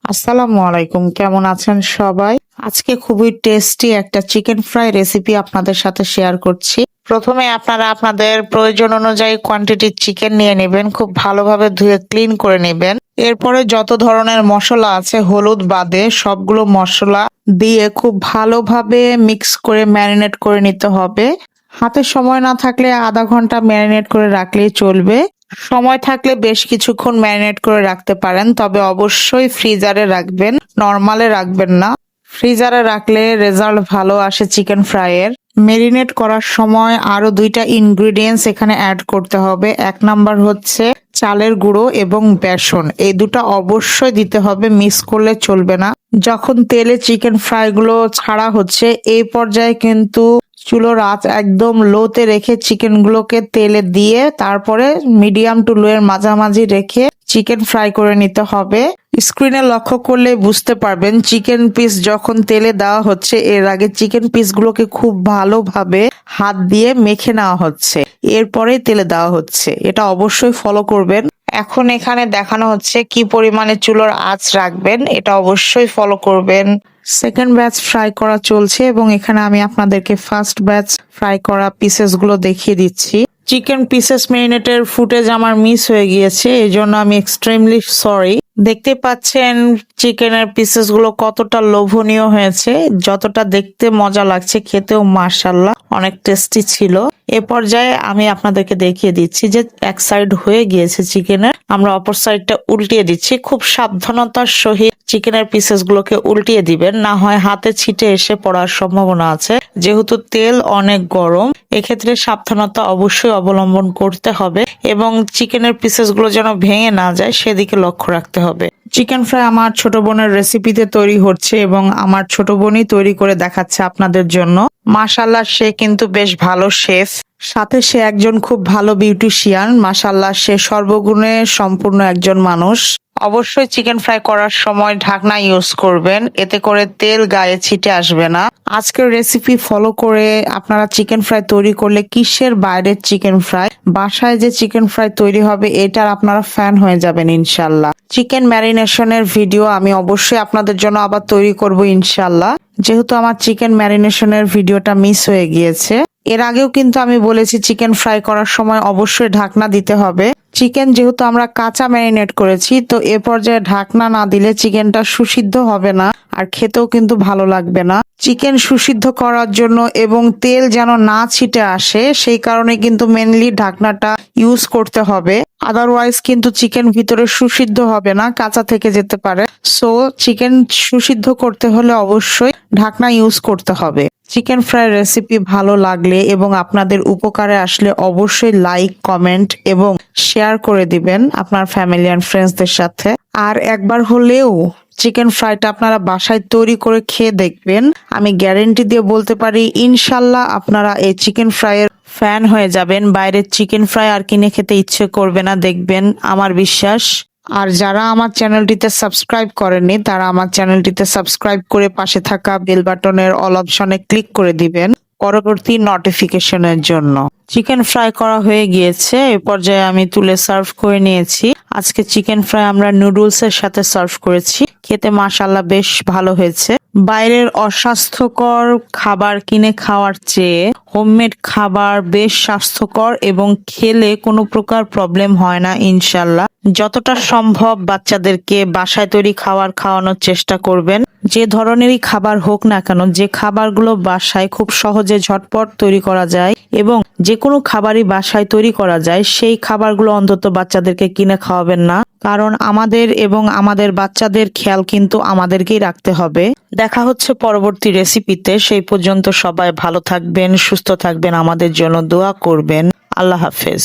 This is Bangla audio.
আসসালামু আলাইকুম, কেমন আছেন সবাই? আজকে খুবই টেস্টি একটা চিকেন ফ্রাই রেসিপি আপনাদের সাথে শেয়ার করছি। প্রথমে আপনারা আপনাদের প্রয়োজন অনুযায়ী কোয়ান্টিটির চিকেন নিয়ে নেবেন, খুব ভালোভাবে ধুয়ে ক্লিন করে নেবেন। এরপরে যত ধরনের মশলা আছে হলুদ বাদে সবগুলো মশলা দিয়ে খুব ভালোভাবে মিক্স করে ম্যারিনেট করে নিতে হবে। হাতে সময় না থাকলে আধা ঘন্টা ম্যারিনেট করে রাখলেই চলবে। সময় থাকলে বেশ কিছুক্ষণ ম্যারিনেট করে রাখতে পারেন, তবে অবশ্যই ফ্রিজারে রাখবেন, নরমালে রাখবেন না। ফ্রিজারে রাখলে রেজাল্ট ভালো আসে চিকেন ফ্রাইয়ের। মেরিনেট করার সময় আরো দুইটা ইনগ্রিডিয়েন্টস এখানে অ্যাড করতে হবে। এক নাম্বার হচ্ছে চালের গুঁড়ো এবং বেসন, এই দুটো অবশ্যই দিতে হবে, মিস করলে চলবে না। যখন তেলে চিকেন ফ্রাই গুলো ছাড়া হচ্ছে এই পর্যায়ে কিন্তু চুলোর আঁচ একদম লোতে রেখে চিকেন গুলোকে তেলে দিয়ে তারপরে মিডিয়াম টু লো এর মাঝামাঝি রেখে চিকেন ফ্রাই করে নিতে হবে। স্ক্রিনে লক্ষ্য করলে বুঝতে পারবেন চিকেন পিস যখন তেলে দেওয়া হচ্ছে এর আগে চিকেন পিসগুলোকে খুব ভালোভাবে হাত দিয়ে মেখে নেওয়া হচ্ছে, এরপরে তেলে দেওয়া হচ্ছে। এটা অবশ্যই ফলো করবেন। এখন এখানে দেখানো হচ্ছে কি পরিমাণে চুলোর আঁচ রাখবেন, এটা অবশ্যই ফলো করবেন। সেকেন্ড ব্যাচ ফ্রাই করা চলছে এবং এখানে আমি আপনাদেরকে ফার্স্ট ব্যাচ ফ্রাই করা পিসেস গুলো দেখিয়ে দিচ্ছি। চিকেন পিসেস মেরিনেটের ফুটেজ আমার মিস হয়ে গিয়েছে, এই জন্য আমি এক্সট্রিমলি সরি। দেখতে পাচ্ছেন চিকেনের পিসেস গুলো কতটা লোভনীয় হয়েছে, যতটা দেখতে মজা লাগছে খেতেও মাশাআল্লাহ অনেক টেস্টি ছিল। এ পর্যায়ে আমি আপনাদেরকে দেখিয়ে দিচ্ছি যে এক সাইড হয়ে গিয়েছে চিকেনের, আমরা অপর সাইডটা উল্টিয়ে দিচ্ছি। খুব সাবধানতার সহিত চিকেনের পিসেস গুলোকে উল্টিয়ে দিবেন, না হয় হাতে ছিটে এসে পড়ার সম্ভাবনা আছে। যেহেতু তেল অনেক গরম, এক্ষেত্রে সাবধানতা অবশ্যই অবলম্বন করতে হবে এবং চিকেনের পিসেস গুলো যেন ভেঙে না যায় সেদিকে লক্ষ্য রাখতে হবে। চিকেন ফ্রাই আমার ছোট বোনের রেসিপিতে তৈরি হচ্ছে এবং আমার ছোট বোনই তৈরি করে দেখাচ্ছে আপনাদের জন্য। মাশাআল্লাহ, সে কিন্তু বেশ ভালো শেফ, সাথে সে একজন খুব ভালো বিউটিশিয়ান। মাশাআল্লাহ, সে সর্বগুণে সম্পূর্ণ একজন মানুষ। অবশ্যই চিকেন ফ্রাই করার সময় ঢাকনা ইউজ করবেন, এতে করে তেল গায়ে ছিটে আসবে না। আজকের রেসিপি ফলো করে আপনারা চিকেন ফ্রাই তৈরি করলে কিসের বাইরের চিকেন ফ্রাই, বাসায় যে চিকেন ফ্রাই তৈরি হবে এটার আপনারা ফ্যান হয়ে যাবেন ইনশাল্লাহ। চিকেন ম্যারিনেশনের ভিডিও আমি অবশ্যই আপনাদের জন্য আবার তৈরি করব ইনশাল্লাহ, যেহেতু আমার চিকেন ম্যারিনেশনের ভিডিওটা মিস হয়ে গিয়েছে। এর আগেও কিন্তু আমি বলেছি চিকেন ফ্রাই করার সময় অবশ্যই ঢাকনা দিতে হবে। চিকেন যেহেতু আমরা কাঁচা ম্যারিনেট করেছি, তো এ পর্যায়ে ঢাকনা না দিলে চিকেনটা সুসিদ্ধ হবে না আর খেতেও কিন্তু ভালো লাগবে না। চিকেন সুসিদ্ধ করার জন্য এবং তেল যেন না ছিটে আসে সেই কারণে কিন্তু মেনলি ঢাকনাটা ইউজ করতে হবে, আদারওয়াইজ কিন্তু চিকেন ভিতরে সুসিদ্ধ হবে না, কাঁচা থেকে যেতে পারে। সো চিকেন সুসিদ্ধ করতে হলে অবশ্যই ঢাকনা ইউজ করতে হবে। চিকেন ফ্রাই রেসিপি ভালো লাগলে এবং আপনাদের উপকারে আসলে অবশ্যই লাইক, কমেন্ট এবং শেয়ার করে দিবেন আপনার ফ্যামিলি অ্যান্ড ফ্রেন্ডসদের সাথে। আর একবার হলেও চিকেন ফ্রাইটা আপনারা বাসায় তৈরি করে খেয়ে দেখবেন, আমি গ্যারেন্টি দিয়ে বলতে পারি ইনশাল্লাহ আপনারা এই চিকেন ফ্রাইয়ের ফ্যান হয়ে যাবেন। বাইরের চিকেন ফ্রাই আর কিনে খেতে ইচ্ছে করবে না, দেখবেন, আমার বিশ্বাস। আর যারা আমার চ্যানেলটিতে সাবস্ক্রাইব করেননি তারা আমার চ্যানেলটিতে সাবস্ক্রাইব করে পাশে থাকা বেল বাটনের অল অপশনে ক্লিক করে দিবেন পরবর্তী নোটিফিকেশনের জন্য। চিকেন ফ্রাই করা হয়ে গিয়েছে, এ পর্যায়ে আমি তুলে সার্ভ করে নিয়েছি। আজকে চিকেন ফ্রাই আমরা নুডলস এর সাথে সার্ভ করেছি, খেতে মাশাআল্লাহ বেশ ভালো হয়েছে। বাইরের অস্বাস্থ্যকর খাবার কিনে খাওয়ার চেয়ে হোমমেড খাবার বেশ স্বাস্থ্যকর এবং খেলে কোনো প্রকার প্রবলেম হয় না ইনশাল্লাহ। যতটা সম্ভব বাচ্চাদেরকে বাসায় তৈরি খাওয়ানোর চেষ্টা করবেন। যে ধরনেরই খাবার হোক না কেন, যে খাবারগুলো বাসায় খুব সহজে ঝটপট তৈরি করা যায় এবং যে কোনো খাবারই বাসায় তৈরি করা যায় সেই খাবারগুলো অন্তত বাচ্চাদেরকে কিনে খাওয়াবেন না, কারণ আমাদের এবং আমাদের বাচ্চাদের খেয়াল কিন্তু আমাদেরকেই রাখতে হবে। দেখা হচ্ছে পরবর্তী রেসিপিতে, সেই পর্যন্ত সবাই ভালো থাকবেন, সুস্থ থাকবেন, আমাদের জন্য দোয়া করবেন। আল্লাহ হাফেজ।